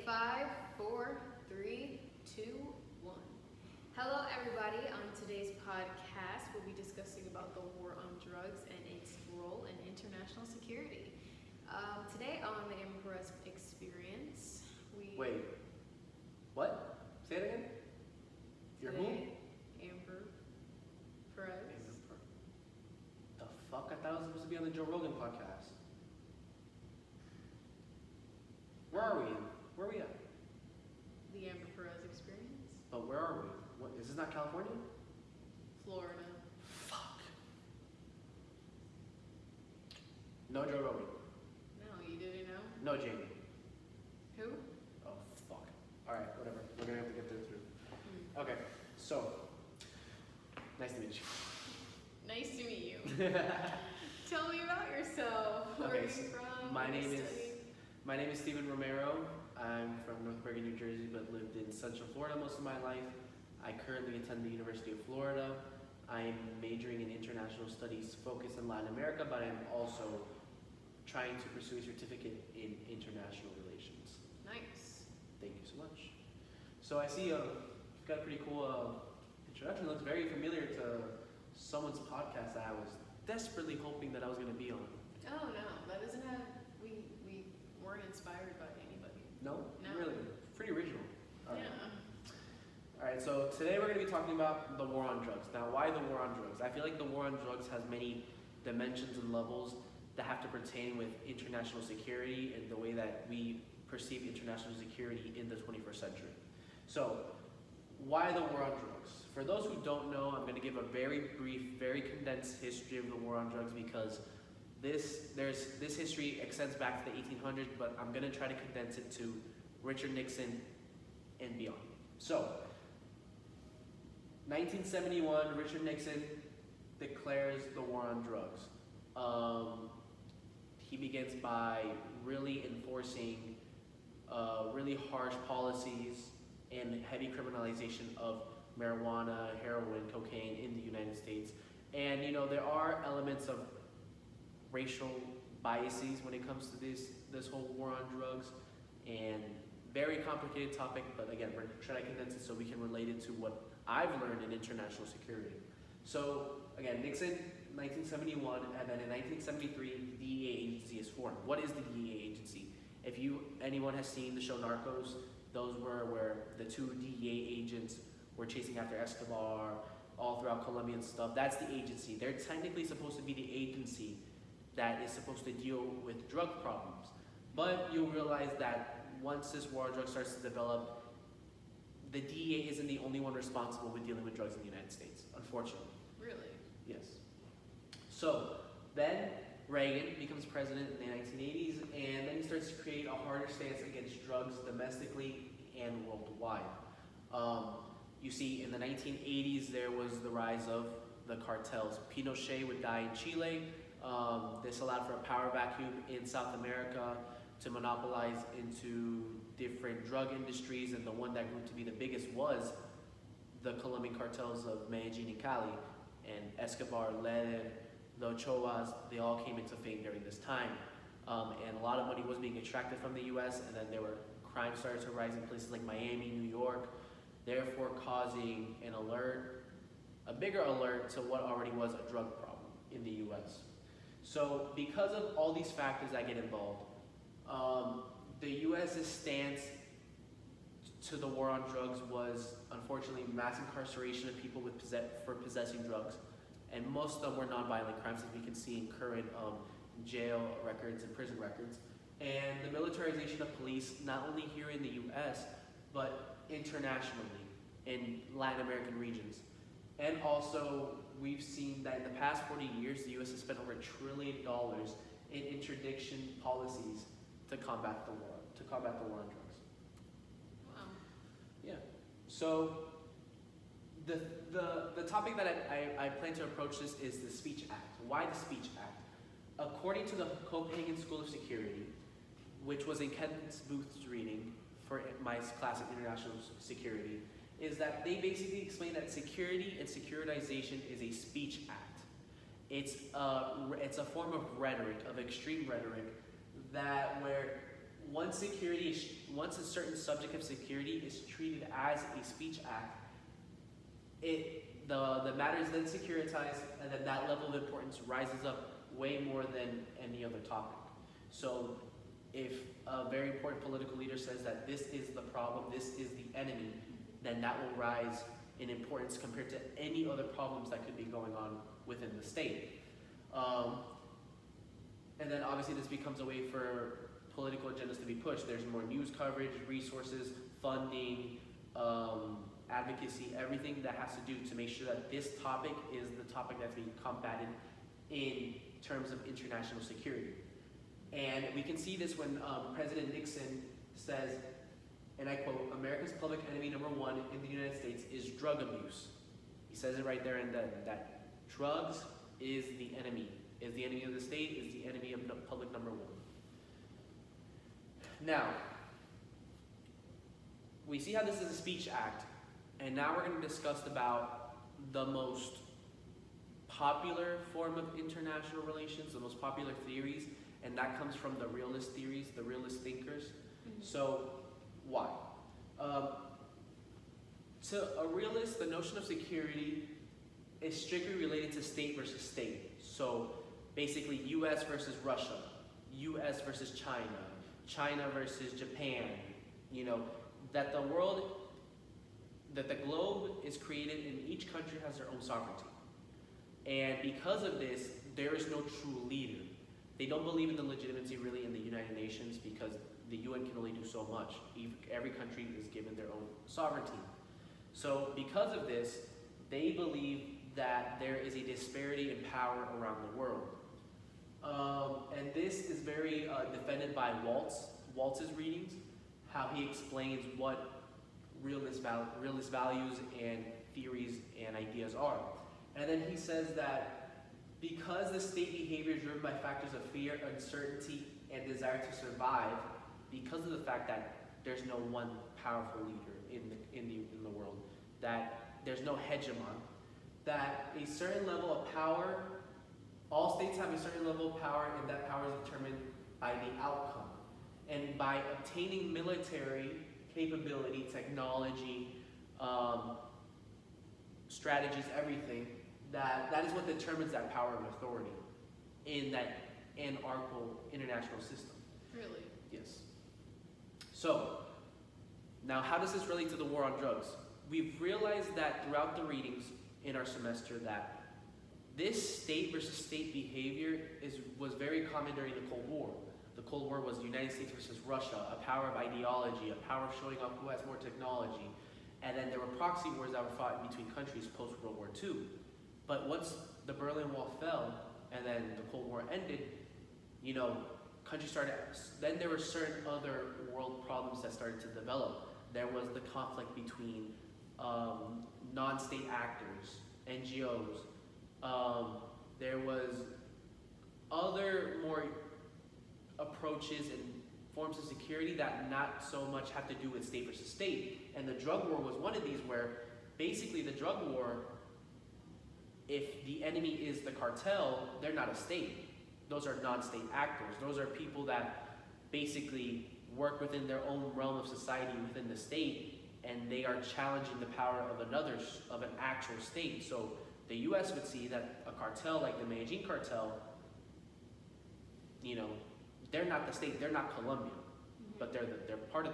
Five, four, three, two, one. Hello, everybody. On today's podcast, we'll be discussing about the war on drugs and its role in international security. Today on the Empress Experience, we Wait, what? Say it again? You're who? today, Amber Perez. The fuck? I thought I was supposed to be on the Joe Rogan podcast. Where are we? Where are we at? The Amber Perez Experience, But where are we? What, is this not California? Florida. Fuck. No Joe Rogan. No, you didn't know? No Jamie. Who? Oh, fuck. Alright, whatever. We're gonna have to get this through. Okay, so. Nice to meet Nice to meet you. you. Tell me about yourself. Where are Okay, you so from? my What do you name is- study? My name is Steven Romero. I'm from North Bergen, New Jersey, but lived in Central Florida most of my life. I currently attend the University of Florida. I'm majoring in international studies focused in Latin America, but I'm also trying to pursue a certificate in international relations. Nice. Thank you so much. So I see you've got a pretty cool introduction. It looks very familiar to someone's podcast that I was desperately hoping that I was going to be on. Oh no, that doesn't have. We weren't inspired by anybody. No? No. Really? Pretty original. All right. Yeah. All right, so today we're going to be talking about the war on drugs. Now, why the war on drugs? I feel like the war on drugs has many dimensions and levels that have to pertain with international security and the way that we perceive international security in the 21st century. So, why the war on drugs? For those who don't know, I'm going to give a very brief, very condensed history of the war on drugs because this history extends back to the 1800s, but I'm going to try to condense it to Richard Nixon and beyond. So, 1971, Richard Nixon declares the war on drugs. He begins by really enforcing really harsh policies and heavy criminalization of marijuana, heroin, cocaine in the United States. And there are elements of racial biases when it comes to this whole war on drugs, and very complicated topic, but again, we're trying to condense it so we can relate it to what I've learned in international security. So again, Nixon, 1971, and then in 1973, the DEA agency is formed. What is the DEA agency? If anyone has seen the show Narcos, those were where the two DEA agents were chasing after Escobar all throughout Colombia and stuff. That's the agency. They're technically supposed to be the agency that is supposed to deal with drug problems. But you'll realize that once this war on drugs starts to develop, the DEA isn't the only one responsible with dealing with drugs in the United States, unfortunately. Really? Yes. So then Reagan becomes president in the 1980s, and then he starts to create a harder stance against drugs domestically and worldwide. You see, in the 1980s, there was the rise of the cartels. Pinochet would die in Chile. This allowed for a power vacuum in South America to monopolize into different drug industries, and the one that grew to be the biggest was the Colombian cartels of Medellin and Cali. And Escobar, Leden, the Ochoas, they all came into fame during this time. And a lot of money was being extracted from the US, and then crime started to rise in places like Miami, New York, therefore causing a bigger alert to what already was a drug problem in the US. So because of all these factors that get involved, the US's stance to the war on drugs was unfortunately mass incarceration of people for possessing drugs, and most of them were nonviolent crimes, as we can see in current jail records and prison records, and the militarization of police, not only here in the US, but internationally in Latin American regions. And also, we've seen that in the past 40 years, the US has spent over $1 trillion in interdiction policies to combat the war on drugs. Wow. Yeah. So the topic that I plan to approach this is the Speech Act. Why the Speech Act? According to the Copenhagen School of Security, which was in Ken Booth's reading for my class of international security, is that they basically explain that security and securitization is a speech act. It's a form of rhetoric, of extreme rhetoric, that where once once a certain subject of security is treated as a speech act, the matter is then securitized, and then that level of importance rises up way more than any other topic. So if a very important political leader says that this is the problem, this is the enemy, then that will rise in importance compared to any other problems that could be going on within the state. And then obviously this becomes a way for political agendas to be pushed. There's more news coverage, resources, funding, advocacy, everything that has to do to make sure that this topic is the topic that's being combated in terms of international security. And we can see this when President Nixon says, and I quote, "America's public enemy number one in the United States is drug abuse." He says it right there and then, that drugs is the enemy of the state, is the enemy of public number one. Now, we see how this is a speech act, and now we're going to discuss about the most popular form of international relations, the most popular theories, and that comes from the realist theories, the realist thinkers. So, why? To a realist, the notion of security is strictly related to state versus state. So, basically, U.S. versus Russia, U.S. versus China, China versus Japan. You know, that the globe is created and each country has their own sovereignty. And because of this, there is no true leader. They don't believe in the legitimacy really in the United Nations because the UN can only do so much. Every country is given their own sovereignty. So because of this, they believe that there is a disparity in power around the world. And this is very defended by Waltz's readings, how he explains what realist values and theories and ideas are. And then he says that because the state behavior is driven by factors of fear, uncertainty, and desire to survive, because of the fact that there's no one powerful leader in the world, that there's no hegemon, that a certain level of power, all states have a certain level of power, and that power is determined by the outcome. And by obtaining military capability, technology, strategies, everything, that is what determines that power and authority in that anarchical international system. Really? Yes. So, now how does this relate to the war on drugs? We've realized that throughout the readings in our semester that this state versus state behavior was very common during the Cold War. The Cold War was the United States versus Russia, a power of ideology, a power of showing off who has more technology. And then there were proxy wars that were fought in between countries post-World War II. But once the Berlin Wall fell and then the Cold War ended, you know, countries started, then there were certain other world problems that started to develop. There was the conflict between non-state actors, NGOs. There was other more approaches and forms of security that not so much have to do with state versus state. And the drug war was one of these where basically the drug war, if the enemy is the cartel, they're not a state. Those are non-state actors. Those are people that basically work within their own realm of society within the state, and they are challenging the power of an actual state. So the U.S. would see that a cartel like the Medellin cartel, you know, they're not the state, they're not Colombia, but they're part of,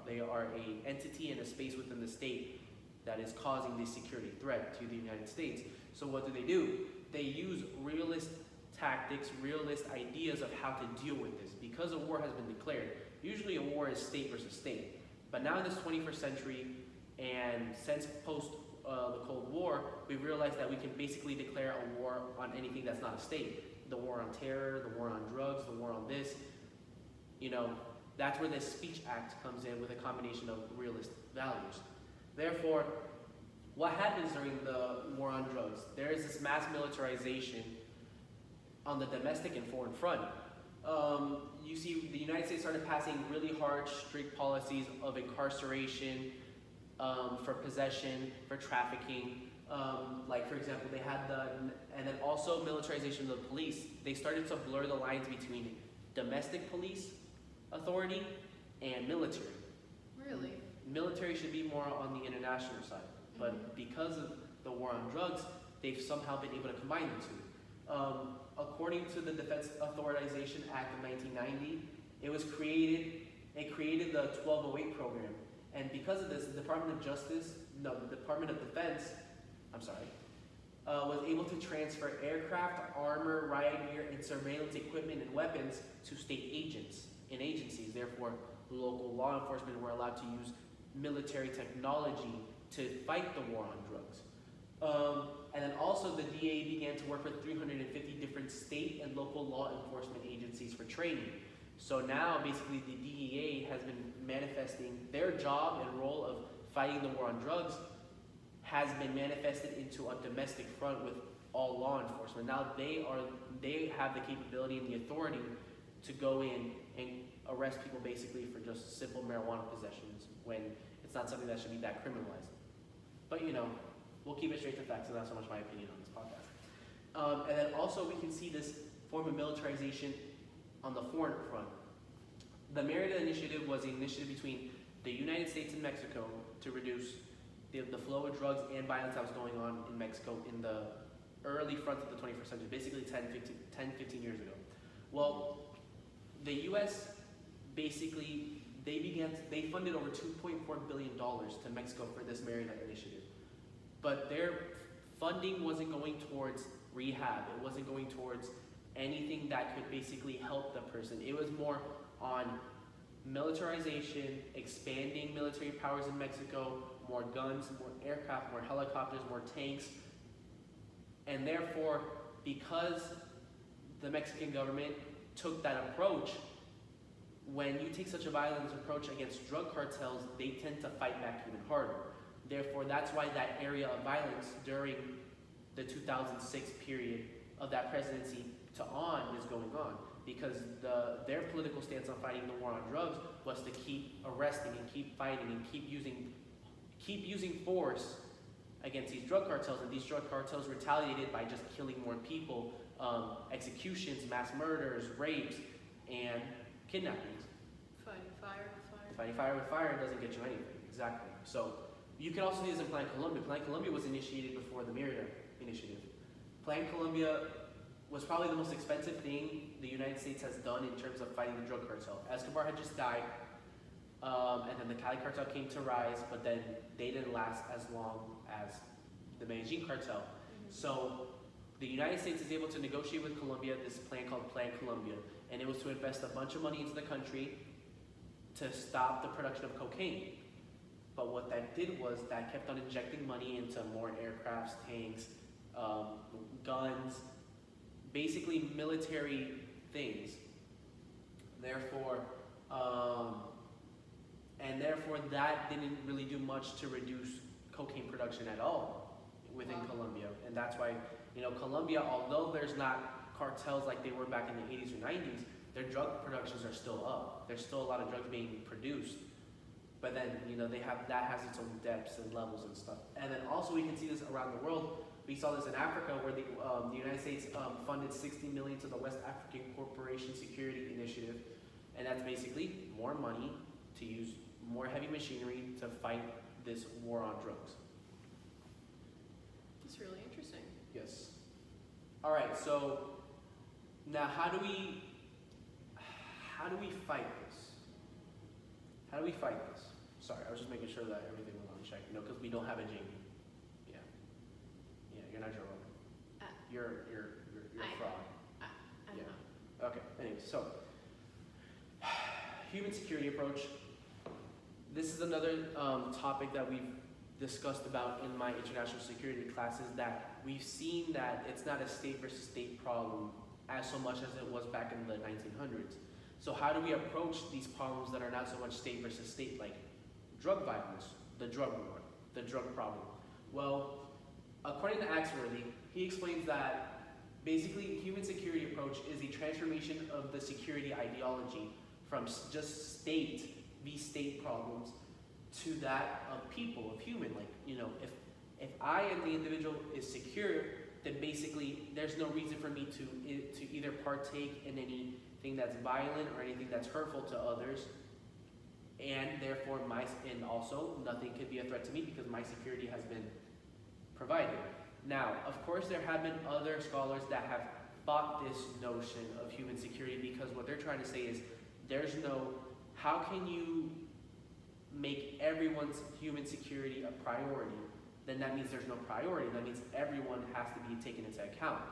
they are a entity in a space within the state that is causing this security threat to the United States. So what do? They use realist tactics, realist ideas of how to deal with this. Because a war has been declared, usually a war is state versus state. But now in this 21st century, and since post the Cold War, we've realized that we can basically declare a war on anything that's not a state. The war on terror, the war on drugs, the war on this. You know, that's where this Speech Act comes in with a combination of realist values. Therefore, what happens during the war on drugs? There is this mass militarization on the domestic and foreign front. You see the United States started passing really hard, strict policies of incarceration, for possession, for trafficking. Like for example, they had and then also militarization of the police. They started to blur the lines between domestic police authority authority and military. Really? Military should be more on the international side, but because of the war on drugs, they've somehow been able to combine the two. According to the Defense Authorization Act of 1990, it created the 1208 program, and because of this, the Department of Defense, was able to transfer aircraft, armor, riot gear, and surveillance equipment and weapons to state agents and agencies. Therefore, local law enforcement were allowed to use military technology to fight the war on drugs. And then also the DEA began to work with 350 different state and local law enforcement agencies for training. So now basically the DEA has been manifesting their job and role of fighting the war on drugs has been manifested into a domestic front with all law enforcement. Now they have the capability and the authority to go in and arrest people basically for just simple marijuana possessions when it's not something that should be that criminalized. But we'll keep it straight to facts, and not so much my opinion on this podcast. And then also we can see this form of militarization on the foreign front. The Merida Initiative was an initiative between the United States and Mexico to reduce the flow of drugs and violence that was going on in Mexico in the early front of the 21st century, basically 10, 15 years ago. Well, the U.S. basically, they funded over $2.4 billion to Mexico for this Merida Initiative. But their funding wasn't going towards rehab. It wasn't going towards anything that could basically help the person. It was more on militarization, expanding military powers in Mexico, more guns, more aircraft, more helicopters, more tanks. And therefore, because the Mexican government took that approach, when you take such a violent approach against drug cartels, they tend to fight back even harder. Therefore, that's why that area of violence during the 2006 period of that presidency to on is going on, because their political stance on fighting the war on drugs was to keep arresting and keep fighting and keep using force against these drug cartels, and these drug cartels retaliated by just killing more people, executions, mass murders, rapes, and kidnappings. Fighting fire with fire. Fighting fire with fire doesn't get you anything, exactly. So you can also see this in Plan Colombia. Plan Colombia was initiated before the Merida Initiative. Plan Colombia was probably the most expensive thing the United States has done in terms of fighting the drug cartel. Escobar had just died, and then the Cali cartel came to rise, but then they didn't last as long as the Medellin cartel. So the United States is able to negotiate with Colombia this plan called Plan Colombia, and it was to invest a bunch of money into the country to stop the production of cocaine. But what that did was that kept on injecting money into more aircrafts, tanks, guns, basically military things. Therefore, that didn't really do much to reduce cocaine production at all within Colombia. And that's why, Colombia, although there's not cartels like they were back in the 80s or 90s, their drug productions are still up. There's still a lot of drugs being produced. But then, that has its own depths and levels and stuff. And then also we can see this around the world. We saw this in Africa where the United States funded $60 million to the West African Corporation Security Initiative. And that's basically more money to use more heavy machinery to fight this war on drugs. It's really interesting. Yes. All right, so now how do we fight this? How do we fight this? Sorry, I was just making sure that everything was on check, because we don't have a Jamie. Yeah, you're not Joe Rogan. You're a fraud. I'm Yeah. not. Okay. Anyway, so human security approach. This is another topic that we've discussed about in my international security classes, that we've seen that it's not a state versus state problem as so much as it was back in the 1900s. So how do we approach these problems that are not so much state versus state, like drug violence, the drug war, the drug problem? Well, according to Axworthy, he explains that basically human security approach is a transformation of the security ideology from just state, these state problems, to that of people, of human. Like, if I am the individual is secure, then basically there's no reason for me to either partake in any anything that's violent or anything that's hurtful to others, and therefore and also nothing could be a threat to me because my security has been provided. Now, of course, there have been other scholars that have fought this notion of human security because what they're trying to say is how can you make everyone's human security a priority? Then that means there's no priority. That means everyone has to be taken into account.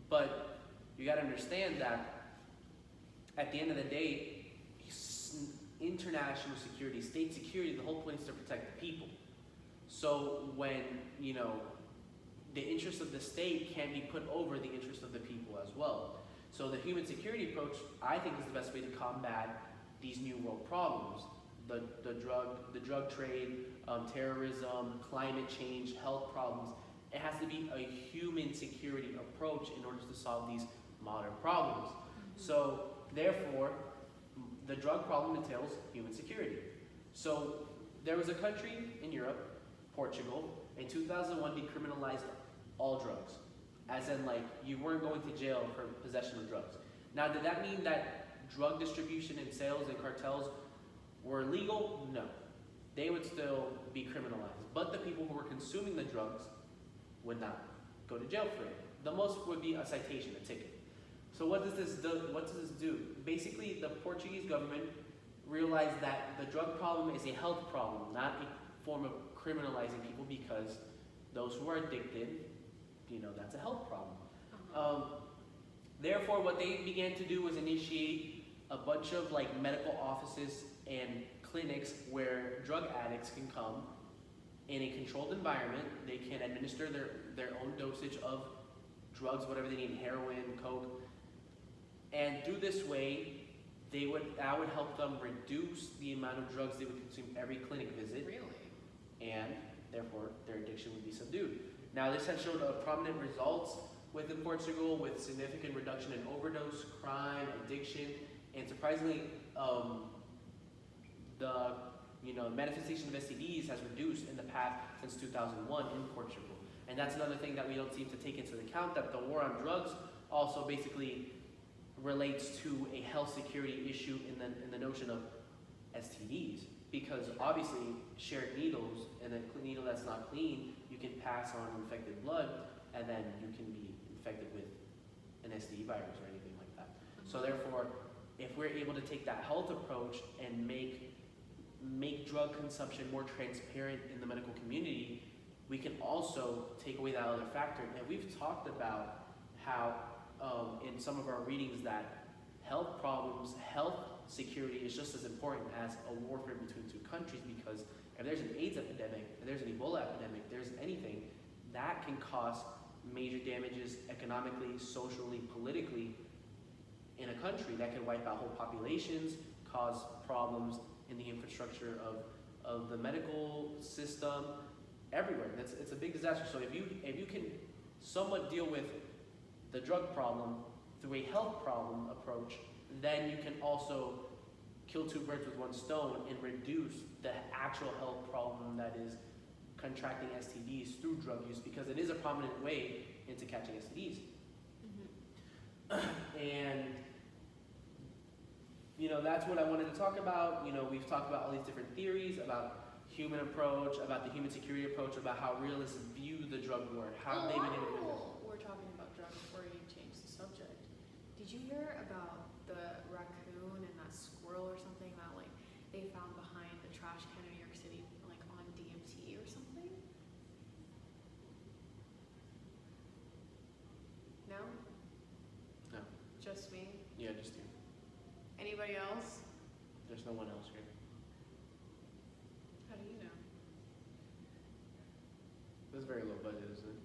But you got to understand that at the end of the day, international security, state security, the whole point is to protect the people. So when, the interest of the state can be put over the interest of the people as well. So the human security approach, I think, is the best way to combat these new world problems. The drug trade, terrorism, climate change, health problems. It has to be a human security approach in order to solve these modern problems. So therefore, the drug problem entails human security. So there was a country in Europe, Portugal, in 2001 decriminalized all drugs. As in, you weren't going to jail for possession of drugs. Now, did that mean that drug distribution and sales and cartels were legal? No. They would still be criminalized. But the people who were consuming the drugs would not go to jail for it. The most would be a citation, a ticket. So what does this do? Basically, the Portuguese government realized that the drug problem is a health problem, not a form of criminalizing people, because those who are addicted, that's a health problem. Therefore, what they began to do was initiate a bunch of medical offices and clinics where drug addicts can come in a controlled environment. They can administer their own dosage of drugs, whatever they need, heroin, coke. And through this way, that would help them reduce the amount of drugs they would consume every clinic visit. Really? And therefore, their addiction would be subdued. Now, this has shown prominent results within Portugal with significant reduction in overdose, crime, addiction, and surprisingly, the manifestation of STDs has reduced in the past since 2001 in Portugal. And that's another thing that we don't seem to take into account, that the war on drugs also basically relates to a health security issue in the notion of STDs. Because obviously, shared needles and a needle that's not clean, you can pass on infected blood, and then you can be infected with an STD virus or anything like that. So therefore, if we're able to take that health approach and make drug consumption more transparent in the medical community, we can also take away that other factor. And we've talked about how in some of our readings that health problems, health security is just as important as a warfare between two countries, because if there's an AIDS epidemic, if there's an Ebola epidemic, if there's anything, that can cause major damages economically, socially, politically in a country. That can wipe out whole populations, cause problems in the infrastructure of the medical system, everywhere. It's a big disaster. So if you can somewhat deal with the drug problem through a health problem approach, then you can also kill two birds with one stone and reduce the actual health problem that is contracting STDs through drug use, because it is a prominent way into catching STDs. And that's what I wanted to talk about. We've talked about all these different theories about human approach, about the human security approach, about how realists view the drug war, how they've been able to do this. We're talking about drugs before you change the subject. Did you hear about the raccoon and that squirrel or something that they found behind the trash can in New York City, on DMT or something? No? No. Just me? Yeah, just you. Anybody else? There's no one else here. How do you know? That's very low budget, isn't it?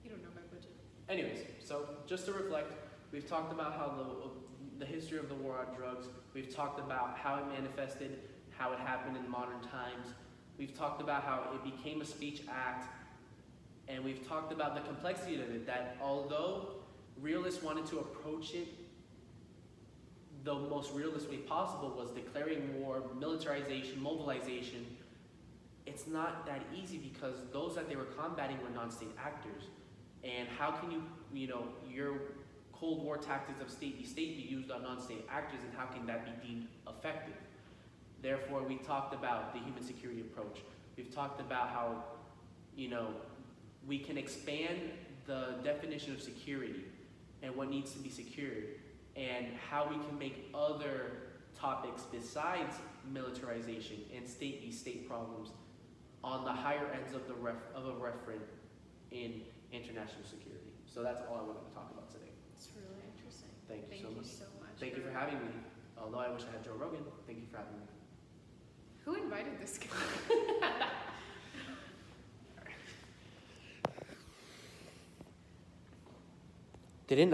You don't know my budget. Anyways, so just to reflect, we've talked about how the history of the war on drugs. We've talked about how it manifested, how it happened in modern times. We've talked about how it became a speech act, and we've talked about the complexity of it, that although realists wanted to approach it the most realist way possible was declaring war, militarization, mobilization, it's not that easy, because those that they were combating were non-state actors. And how can you're Cold War tactics of state v. state be used on non-state actors, and how can that be deemed effective? Therefore, we talked about the human security approach. We've talked about how, we can expand the definition of security and what needs to be secured, and how we can make other topics besides militarization and state v. state problems on the higher ends of a referent in international security. So that's all I wanted to talk about today. It's really interesting. Thank you so much. Thank Thank you for having me. Although I wish I had Joe Rogan. Thank you for having me. Who invited this guy? Didn't